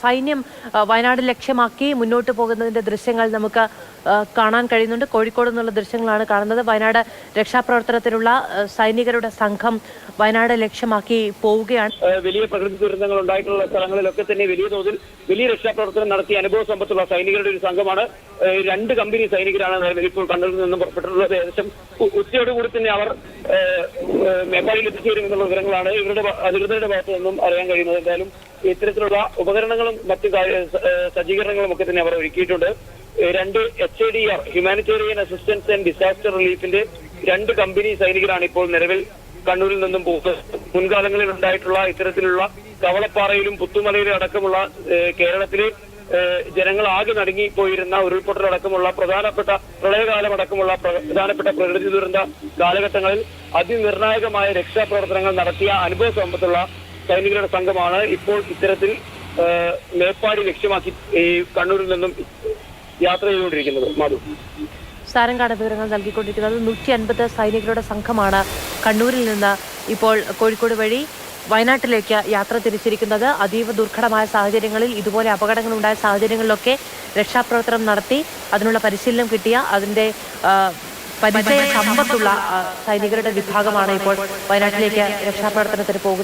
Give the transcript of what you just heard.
സൈന്യം വയനാട് ലക്ഷ്യമാക്കി മുന്നോട്ട് പോകുന്നതിന്റെ ദൃശ്യങ്ങൾ നമുക്ക് കാണാൻ കഴിയുന്നുണ്ട്. കോഴിക്കോട് നിന്നുള്ള ദൃശ്യങ്ങളാണ് കാണുന്നത്. വയനാട് രക്ഷാപ്രവർത്തനത്തിനുള്ള സൈനികരുടെ സംഘം വയനാട് ലക്ഷ്യമാക്കി പോവുകയാണ്. വലിയ പ്രകൃതി ദുരന്തങ്ങൾ ഉണ്ടായിട്ടുള്ള സ്ഥലങ്ങളിലൊക്കെ തന്നെ വലിയ തോതിൽ വലിയ രക്ഷാപ്രവർത്തനം നടത്തിയ അനുഭവ സമ്പത്തുള്ള സൈനികരുടെ ഒരു സംഘമാണ്. 2 കമ്പനി സൈനികരാണ് നിലവിൽ ഇപ്പോൾ കണ്ണൂരിൽ നിന്നും പുറപ്പെട്ടിട്ടുള്ളത്. ഏകദേശം ഉച്ചയോടുകൂടി തന്നെ അവർ മേപ്പാടിയിൽ എത്തിച്ചേരുമെന്നുള്ള വിവരങ്ങളാണ് ഇവരുടെ അധികൃതരുടെ ഭാഗത്തു നിന്നും അറിയാൻ കഴിയുന്നത്. എന്തായാലും ഇത്തരത്തിലുള്ള ഉപകരണങ്ങളും മറ്റു സജ്ജീകരണങ്ങളും ഒക്കെ തന്നെ അവർ ഒരുക്കിയിട്ടുണ്ട്. 2 HADR humanitarian assistance and disaster റിലീഫിന്റെ 2 കമ്പനി സൈനികരാണ് ഇപ്പോൾ നിലവിൽ കണ്ണൂരിൽ നിന്നും പോകുന്നത്. മുൻകാലങ്ങളിൽ ഉണ്ടായിട്ടുള്ള ഇത്തരത്തിലുള്ള കവളപ്പാറയിലും പുത്തുമലയിലും അടക്കമുള്ള കേരളത്തിലെ ജനങ്ങൾ ആകെ നടുങ്ങിപ്പോയിരുന്ന ഉരുൾപൊട്ടലടക്കമുള്ള പ്രധാനപ്പെട്ട പ്രളയകാലമടക്കമുള്ള പ്രധാനപ്പെട്ട പ്രകൃതി ദുരന്ത കാലഘട്ടങ്ങളിൽ അതിനിർണായകമായ രക്ഷാപ്രവർത്തനങ്ങൾ നടത്തിയ അനുഭവ സമ്പത്തുള്ള സൈനികരുടെ സംഘമാണ് ഇപ്പോൾ ഇത്തരത്തിൽ മേപ്പാടി ലക്ഷ്യമാക്കി കണ്ണൂരിൽ നിന്നും യാത്ര ചെയ്തുകൊണ്ടിരിക്കുന്നത്. മാധു സാരംഗാട് വിവരങ്ങൾ നൽകിക്കൊണ്ടിരിക്കുന്നത്. 150 സൈനികരുടെ സംഘമാണ് കണ്ണൂരിൽ നിന്ന് ഇപ്പോൾ കോഴിക്കോട് വഴി വയനാട്ടിലേക്ക് യാത്ര തിരിച്ചിരിക്കുന്നത്. അതീവ ദുർഘടമായ സാഹചര്യങ്ങളിൽ, ഇതുപോലെ അപകടങ്ങളുണ്ടായ സാഹചര്യങ്ങളിലൊക്കെ രക്ഷാപ്രവർത്തനം നടത്തി അതിനുള്ള പരിശീലനം കിട്ടിയ അതിന്റെ പരിചയ സമ്പത്തുള്ള സൈനികരുടെ വിഭാഗമാണ് ഇപ്പോൾ വയനാട്ടിലേക്ക് രക്ഷാപ്രവർത്തനത്തിന് പോകുന്നത്.